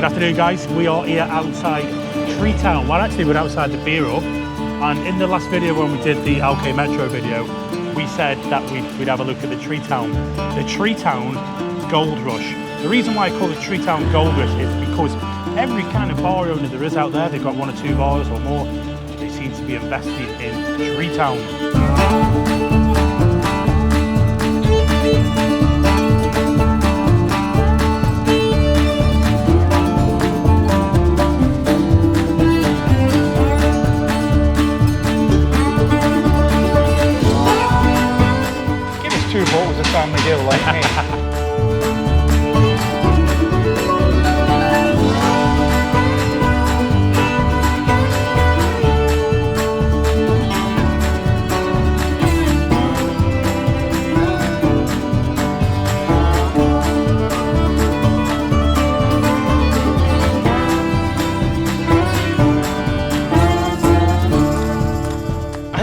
Good afternoon, guys. We are here outside Tree Town. Well, actually, we're outside the beer hub. And in the last video, when we did the LK Metro video, we said that we'd have a look at the Tree Town. The Tree Town Gold Rush. The reason why I call it Tree Town Gold Rush is because every kind of bar owner there is out there, they've got 1 or 2 bars or more, they seem to be invested in Tree Town. Bottles of family deal like me.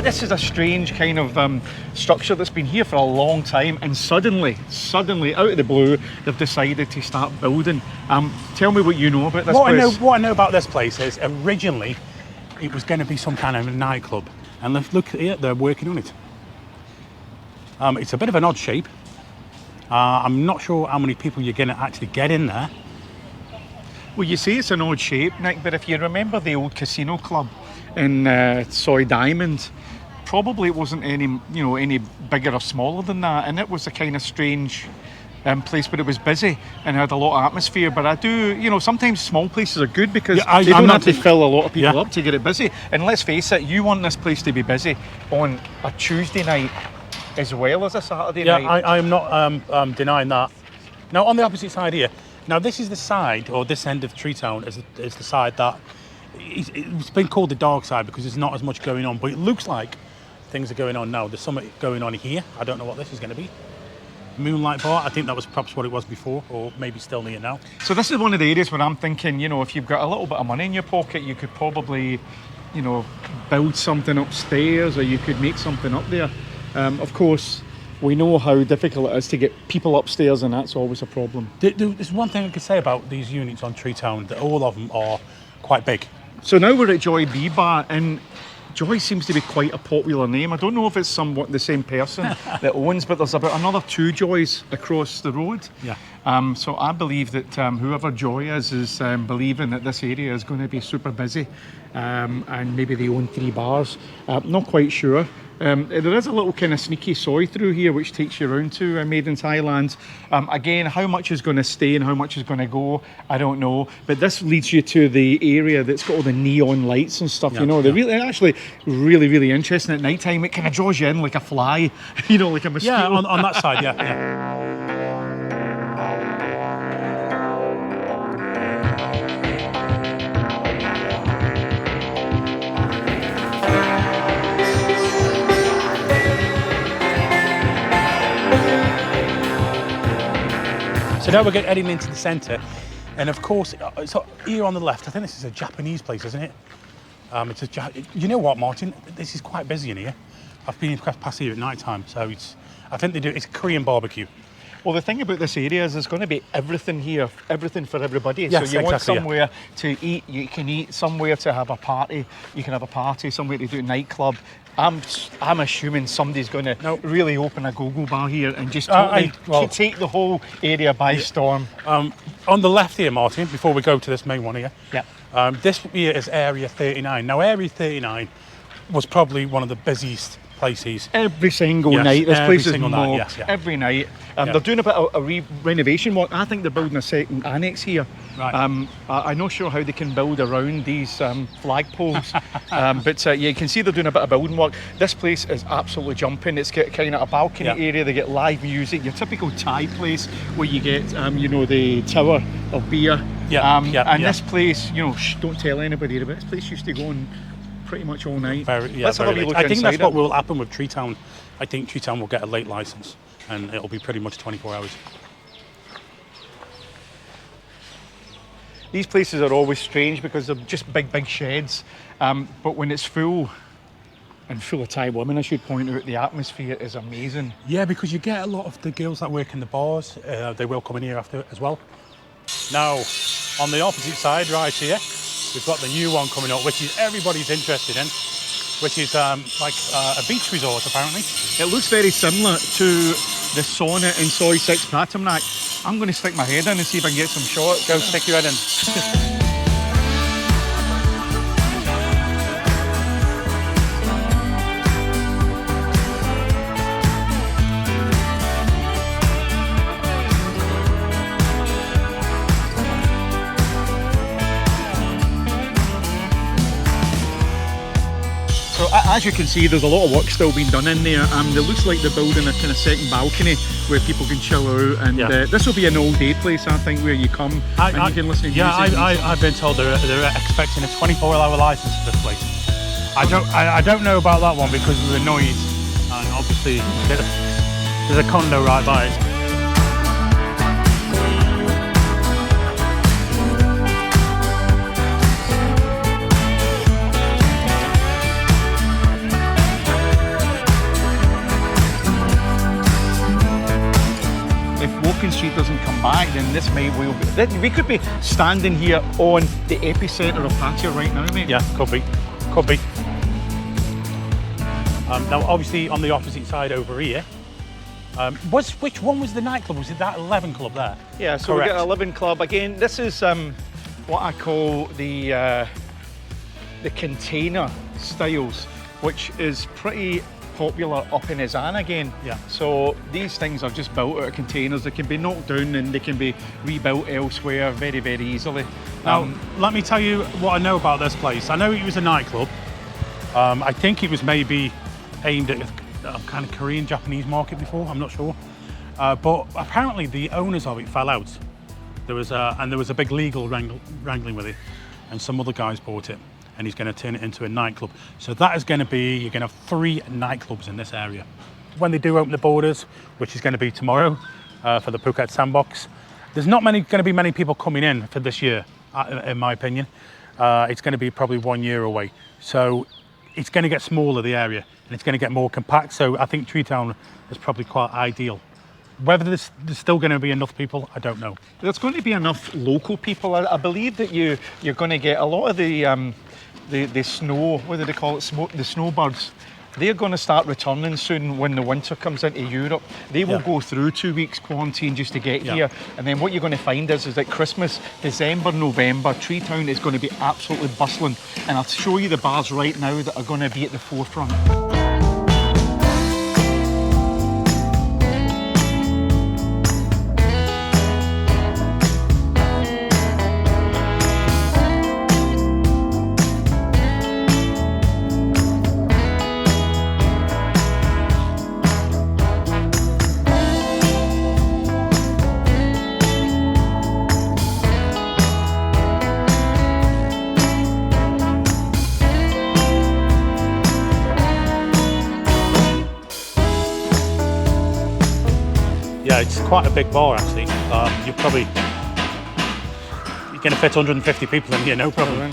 This is a strange kind of structure that's been here for a long time, and suddenly, out of the blue, they've decided to start building. Tell me what you know about this place. What I know about this place is originally it was going to be some kind of a nightclub, and look at it, they're working on it. It's a bit of an odd shape. I'm not sure how many people you're going to actually get in there. Well, you say it's an odd shape, Nick, but if you remember the old casino club in Soy Diamond, probably it wasn't any bigger or smaller than that, and it was a kind of strange place, but it was busy and had a lot of atmosphere. But I do, sometimes small places are good because they don't have to fill a lot of people up to get it busy. And let's face it, you want this place to be busy on a Tuesday night as well as a Saturday night. Yeah, I am not denying that. Now, on the opposite side here, now this is the side, or this end of Tree Town is the side that it's been called the dark side because there's not as much going on, but it looks like things are going on now. There's something going on here. I don't know what this is going to be. Moonlight Bar, I think that was perhaps what it was before, or maybe still near now. So this is one of the areas where I'm thinking, if you've got a little bit of money in your pocket, you could probably, build something upstairs, or you could make something up there. Of course, we know how difficult it is to get people upstairs, and that's always a problem. There's one thing I could say about these units on Tree Town, that all of them are quite big. So now we're at Joy Bee Bar, and Joy seems to be quite a popular name. I don't know if it's somewhat the same person that owns, but there's about another 2 Joys across the road. Yeah. So I believe that whoever Joy is believing that this area is going to be super busy, and maybe they own 3 bars. Not quite sure. There is a little kind of sneaky soy through here which takes you around to Made in Thailand. Again, how much is going to stay and how much is going to go, I don't know. But this leads you to the area that's got all the neon lights and stuff. They're actually really interesting at night time. It kind of draws you in like a fly, like a mosquito. Yeah, on that side, yeah. So now we're heading into the centre, and of course, so here on the left, I think this is a Japanese place, isn't it? You know what, Martin? This is quite busy in here. I've been past here at night time, so I think it's Korean barbecue. Well, the thing about this area is there's going to be everything here, everything for everybody. Yes, so you want somewhere to eat, you can eat, somewhere to have a party, you can have a party, somewhere to do a nightclub. I'm assuming somebody's going to really open a go-go bar here and just take the whole area by storm. On the left here, Martin, before we go to this main one here, this here is Area 39. Now, Area 39 was probably one of the busiest places. Every single night, this place is mobbed. Every night. They're doing a bit of a renovation work. I think they're building a second annex here. Right. I'm not sure how they can build around these flagpoles, but you can see they're doing a bit of building work. This place is absolutely jumping. It's got kind of a balcony area. They get live music. Your typical Thai place where you get, the tower of beer. This place, don't tell anybody, but this place used to go on pretty much all night. Let's have a look I think that's inside what will happen with Tree Town. I think Tree Town will get a late license, and it'll be pretty much 24 hours. These places are always strange because they're just big sheds, but when it's full, and full of Thai women, I should point out, the atmosphere is amazing. Yeah, because you get a lot of the girls that work in the bars, they will come in here after as well. Now, on the opposite side right here, we've got the new one coming up, which is everybody's interested in, which is like a beach resort apparently. It looks very similar to the sauna in Soy 6 Pattaya. I'm going to stick my head in and see if I can get some shots. Go stick your head in. So as you can see, there's a lot of work still being done in there. It looks like they're building a kind of second balcony where people can chill out, and this will be an all-day place, I think, where you come and you can listen to music. I've been told they're expecting a 24-hour license for this place. I don't know about that one because of the noise, and obviously there's a condo right by it. Street doesn't come back, then this may well be. We could be standing here on the epicenter of Pattaya right now, mate. Yeah, could be. Could be. Now, obviously, on the opposite side over here, which one was the nightclub? Was it that 11 Club there? Yeah, so we got 11 Club. Again, this is what I call the container styles, which is pretty popular up in Izan again. Yeah. So these things are just built out of containers. They can be knocked down and they can be rebuilt elsewhere very, very easily. Now, let me tell you what I know about this place. I know it was a nightclub. I think it was maybe aimed at a kind of Korean, Japanese market before, I'm not sure. But apparently the owners of it fell out. There was a big legal wrangling with it, and some other guys bought it, and he's going to turn it into a nightclub. So that is going to be, you're going to have 3 nightclubs in this area. When they do open the borders, which is going to be tomorrow for the Phuket Sandbox, there's not going to be many people coming in for this year, in my opinion. It's going to be probably 1 year away. So it's going to get smaller, the area, and it's going to get more compact. So I think Tree Town is probably quite ideal. Whether there's still going to be enough people, I don't know. There's going to be enough local people. I believe that you're going to get a lot of the snow, what do they call it, the snowbirds. They're going to start returning soon when the winter comes into Europe. They will go through 2 weeks quarantine just to get here. And then what you're going to find is that Christmas, December, November, Tree Town is going to be absolutely bustling. And I'll show you the bars right now that are going to be at the forefront. Yeah, it's quite a big bar actually. You're going to fit 150 people in here, no problem.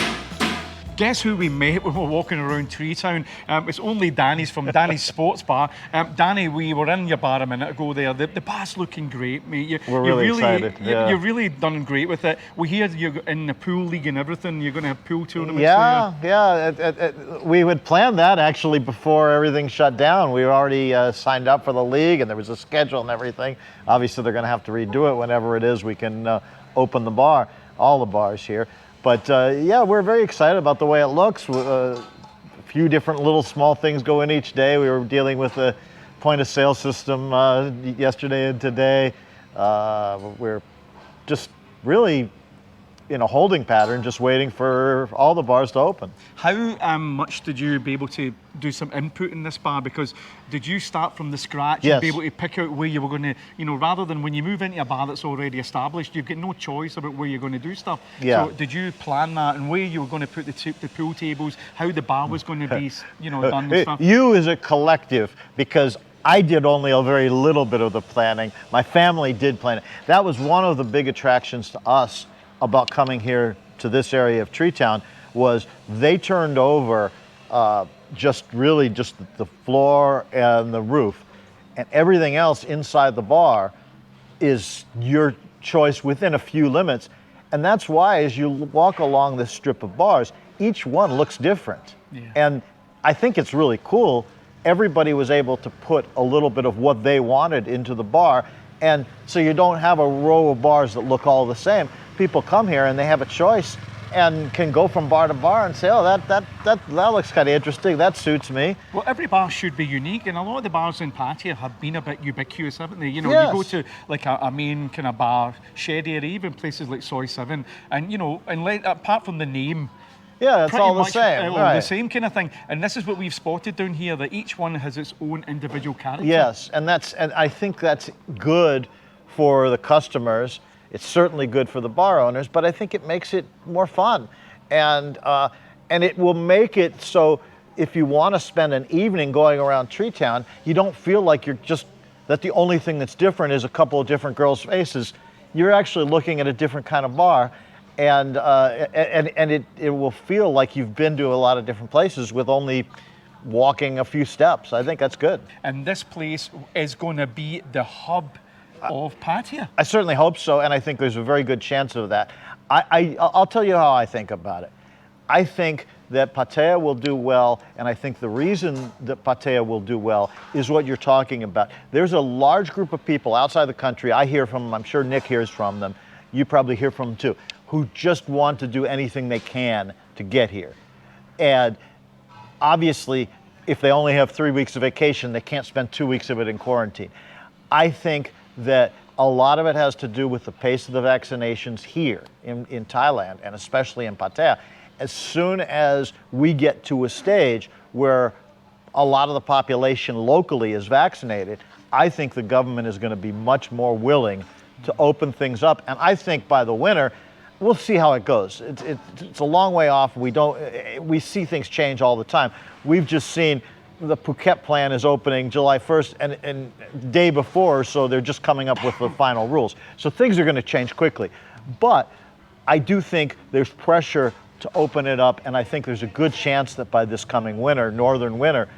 Guess who we met when we were walking around Tree Town? It's only Danny's from Danny's Sports Bar. Danny, we were in your bar a minute ago there. The bar's looking great, mate. We're really excited. You've really done great with it. We hear you're in the pool league and everything. You're going to have pool tournaments there. Yeah. We had planned that actually before everything shut down. We were already signed up for the league, and there was a schedule and everything. Obviously, they're going to have to redo it whenever it is we can open the bar, all the bars here. But yeah, we're very excited about the way it looks. A few different little small things go in each day. We were dealing with the point of sale system yesterday and today. We're just really in a holding pattern, just waiting for all the bars to open. How much did you be able to do some input in this bar? Because did you start from the scratch Yes. and be able to pick out where you were going to, rather than when you move into a bar that's already established, you've got no choice about where you're going to do stuff. Yeah. So did you plan that and where you were going to put the pool tables, how the bar was going to be, done and stuff? You as a collective, because I did only a very little bit of the planning. My family did plan it. That was one of the big attractions to us about coming here to this area of Tree Town, was they turned over just the floor and the roof, and everything else inside the bar is your choice within a few limits. And that's why as you walk along this strip of bars, each one looks different. Yeah. And I think it's really cool. Everybody was able to put a little bit of what they wanted into the bar. And so you don't have a row of bars that look all the same. People come here and they have a choice and can go from bar to bar and say, oh, that looks kind of interesting, that suits me. Well, every bar should be unique, and a lot of the bars in Pattaya have been a bit ubiquitous, haven't they? You know, Yes. you go to like a main kind of bar, shed area, even places like Soy 7, and you know, and apart from the name, Yeah, it's pretty all the much same, all right. the same kind of thing. And this is what we've spotted down here, that each one has its own individual character. Yes, and I think that's good for the customers. It's certainly good for the bar owners, but I think it makes it more fun, and it will make it so if you want to spend an evening going around Tree Town, you don't feel like that the only thing that's different is a couple of different girls' faces. You're actually looking at a different kind of bar, and it will feel like you've been to a lot of different places with only walking a few steps. I think that's good. And this place is going to be the hub of Pattaya. I certainly hope so, and I think there's a very good chance of that. I'll tell you how I think about it. I think that Pattaya will do well, and I think the reason that Pattaya will do well is what you're talking about. There's a large group of people outside the country, I hear from them, I'm sure Nick hears from them, you probably hear from them too, who just want to do anything they can to get here. And obviously, if they only have 3 weeks of vacation, they can't spend 2 weeks of it in quarantine. I think that a lot of it has to do with the pace of the vaccinations here in Thailand, and especially in Pattaya. As soon as we get to a stage where a lot of the population locally is vaccinated, I think the government is going to be much more willing to open things up. And I think by the winter, we'll see how it goes. It's a long way off. We see things change all the time. We've just seen the Phuket plan is opening July 1st and the day before, so they're just coming up with the final rules. So things are going to change quickly. But I do think there's pressure to open it up, and I think there's a good chance that by this coming winter, northern winter,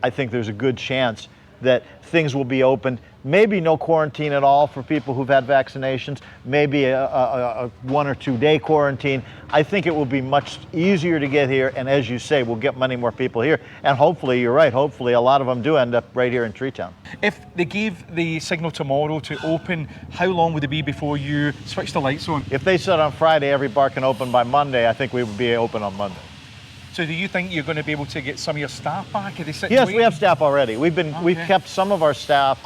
I think there's a good chance that things will be opened. Maybe no quarantine at all for people who've had vaccinations, maybe a 1 or 2 day quarantine. I think it will be much easier to get here, and as you say, we'll get many more people here. And hopefully, you're right, hopefully a lot of them do end up right here in Tree Town. If they gave the signal tomorrow to open, how long would it be before you switch the lights on? If they said on Friday every bar can open by Monday, I think we would be open on Monday. So do you think you're going to be able to get some of your staff back? Are they sitting Yes, waiting? we have staff already. We've kept some of our staff,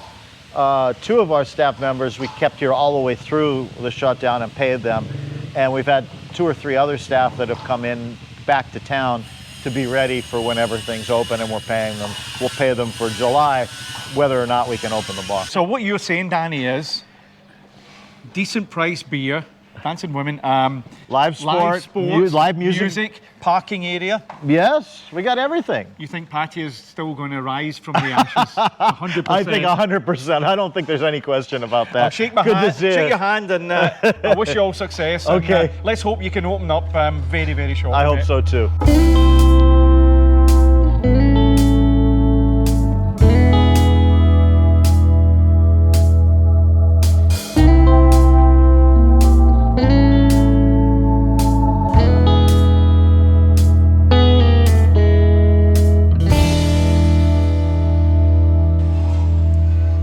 2 of our staff members we kept here all the way through the shutdown and paid them. And we've had 2 or 3 other staff that have come in back to town to be ready for whenever things open, and we're paying them. We'll pay them for July, whether or not we can open the bar. So what you're saying, Danny, is decent price beer, dancing women, Live sports, live music. parking area. Yes, we got everything. You think Pattaya is still going to rise from the ashes? 100%. I think 100%. I don't think there's any question about that. I'll shake my Good hand. to see Shake you. your hand, and I wish you all success. And, Okay. let's hope you can open up very, very shortly. I hope mate. so too.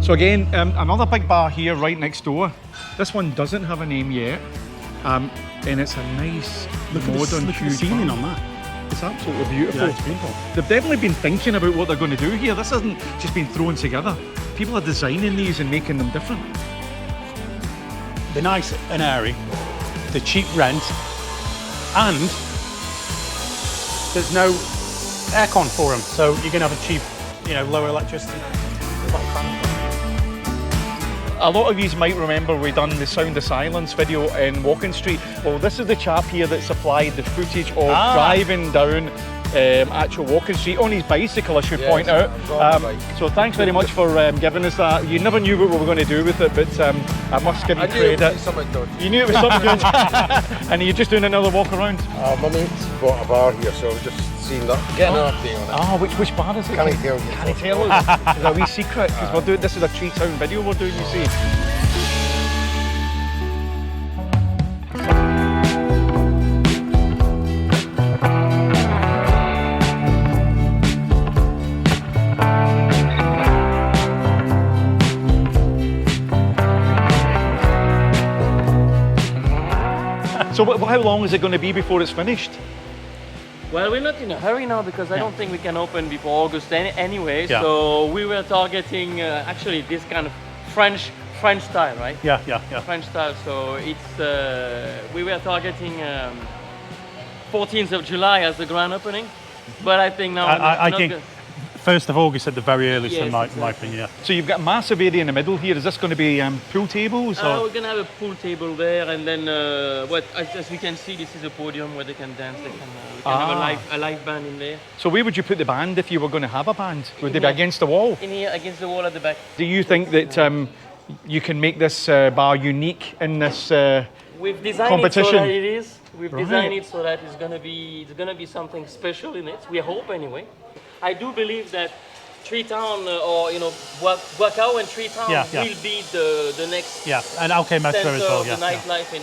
So again, another big bar here right next door. This one doesn't have a name yet, and it's a nice, modern, look at the huge ceiling bar. on that. It's absolutely beautiful. Yeah, it's beautiful. They've definitely been thinking about what they're going to do here. This hasn't just been thrown together. People are designing these and making them different. They're nice and airy, they're cheap rent, and there's no aircon for them, so you're going to have a cheap, lower electricity. A lot of you might remember we done the Sound of Silence video in Walking Street. Well, this is the chap here that supplied the footage of driving down actual Walking Street on his bicycle, I should point out. So thanks very much for giving us that. You never knew what we were going to do with it, but I must give you credit. You knew it was something good. And are you just doing another walk around? My mate's bought a bar here, so I was just seeing that, getting an update on it. Oh, which bar is it? Can I tell you? Can I tell us? It's a wee secret, because we're doing, this is a Tree Town video we're doing, you see. So how long is it going to be before it's finished? Well, we're not in a hurry now because I don't think we can open before August anyway. Yeah. So we were targeting actually this kind of French style, right? Yeah. French style. So it's we were targeting 14th of July as the grand opening, but I think now I think 1st of August at the very earliest, Yes, in my exactly. opinion. Yeah. So you've got a massive area in the middle here. Is this going to be pool tables? Or? We're gonna have a pool table there, and then as you can see, this is a podium where they can dance. We can have a live band in there. So where would you put the band if you were going to have a band? Would they be here. against the wall? In here, against the wall at the back. Do you think that you can make this bar unique in this We've designed competition? it so that it is. We've Right. designed it so that it's gonna be something special in it. We hope anyway. I do believe that Treetown or Buakau and Treetown Yeah. will be the next Yeah, and OK Metro center as well. of Yeah. the nightlife in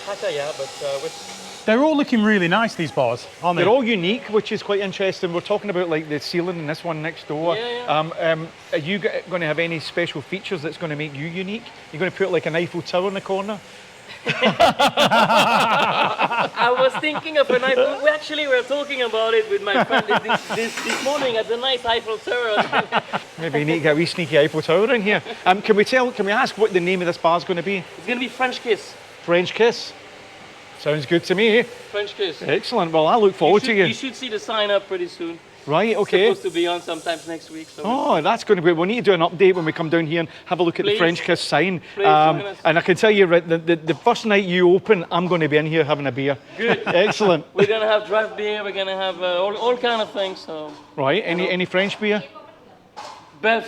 Pattaya. But They're all looking really nice, these bars, aren't they? They're all unique, which is quite interesting. We're talking about like the ceiling in this one next door. Yeah. Are you going to have any special features that's going to make you unique? You're going to put like an Eiffel Tower in the corner? I was thinking of a nice. We were talking about it with my friend this morning at the nice Eiffel Tower. Maybe you need to get a wee sneaky Eiffel Tower in here. Can we ask what the name of this bar is going to be? It's gonna be French Kiss. French Kiss. Sounds good to me. French Kiss. Excellent. Well, I look forward to you. You should see the sign up pretty soon. Right, okay. It's supposed to be on sometimes next week. So Oh, that's going to be. We need to do an update when we come down here and have a look at the Please. French Kiss sign. Please join us. And I can tell you, right, the first night you open, I'm going to be in here having a beer. Good. Excellent. We're gonna have draft beer. We're gonna have all kind of things. So Right. Any French beer?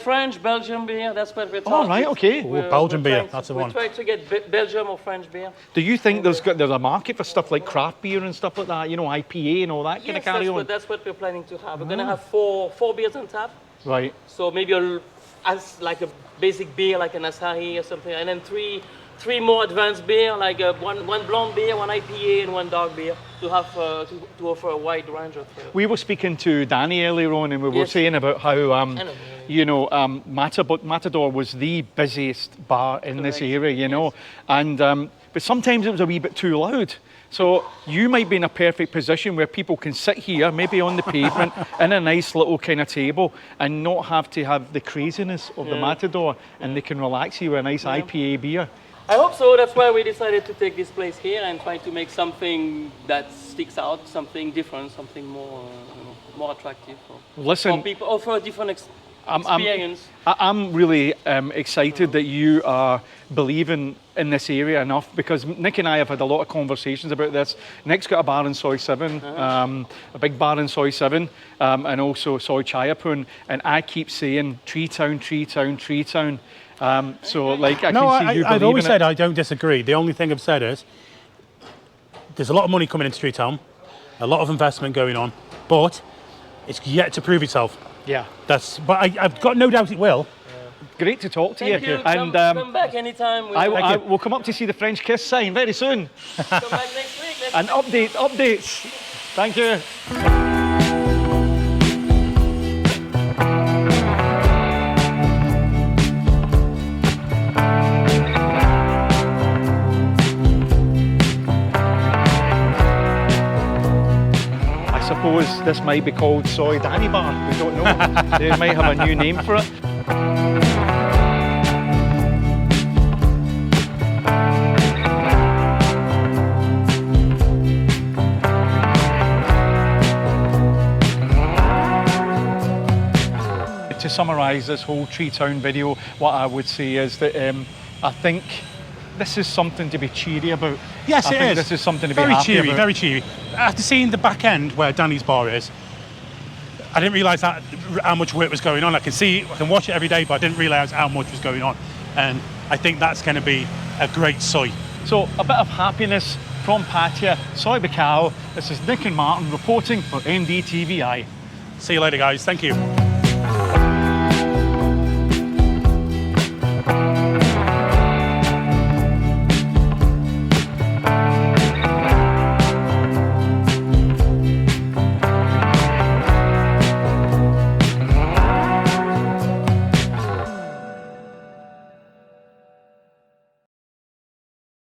French, Belgian beer. That's what we're talking. Oh, right. Okay. Ooh, Belgian beer, that's the one. We try to get Belgium or French beer. Do you think there's a market for stuff like craft beer and stuff like that? You know, IPA and all that kind of Yes, carry on. that's what we're planning to have. We're gonna have four beers on tap. Right. So maybe as like a basic beer, like an Asahi or something, and then three more advanced beer, like one blonde beer, one IPA, and one dark beer, to have to offer a wide range of. We were speaking to Danny earlier on, and we were Yes. saying about how know. Matador was the busiest bar in this Correct. area, you know, and but sometimes it was a wee bit too loud. So you might be in a perfect position where people can sit here, maybe on the pavement, in a nice little kind of table, and not have to have the craziness of the Matador, and they can relax here with a nice IPA beer. I hope so. That's why we decided to take this place here and try to make something that sticks out, something different, something more attractive for Listen, people, offer a different I'm experience. I'm really excited that you are believing in this area enough, because Nick and I have had a lot of conversations about this. Nick's got a bar in Soy 7, a big bar in Soy 7, and also Soy Chayapun, and I keep saying Treetown, Treetown, Treetown. So like I can see you I've believing always it. said I don't disagree. The only thing I've said is there's a lot of money coming into Treetown, a lot of investment going on, but it's yet to prove itself. Yeah, But I've got no doubt it will. great to talk to Thank you. And Come back anytime. I will come up to see the French Kiss sign very soon. Come back next week. Let's And updates. Thank you. I suppose this might be called Soy Danny Bar. We don't know. They might have a new name for it. To summarise this whole Treetown video, what I would say is that I think this is something to be cheery about. Yes, I it think is. This is something to be very happy cheery, about. very cheery. After seeing the back end where Danny's bar is, I didn't realise how much work was going on. I can watch it every day, but I didn't realise how much was going on. And I think that's going to be a great soy. So a bit of happiness from Pattaya, Soy Buakau. This is Nick and Martin reporting for NDTVi. See you later, guys. Thank you.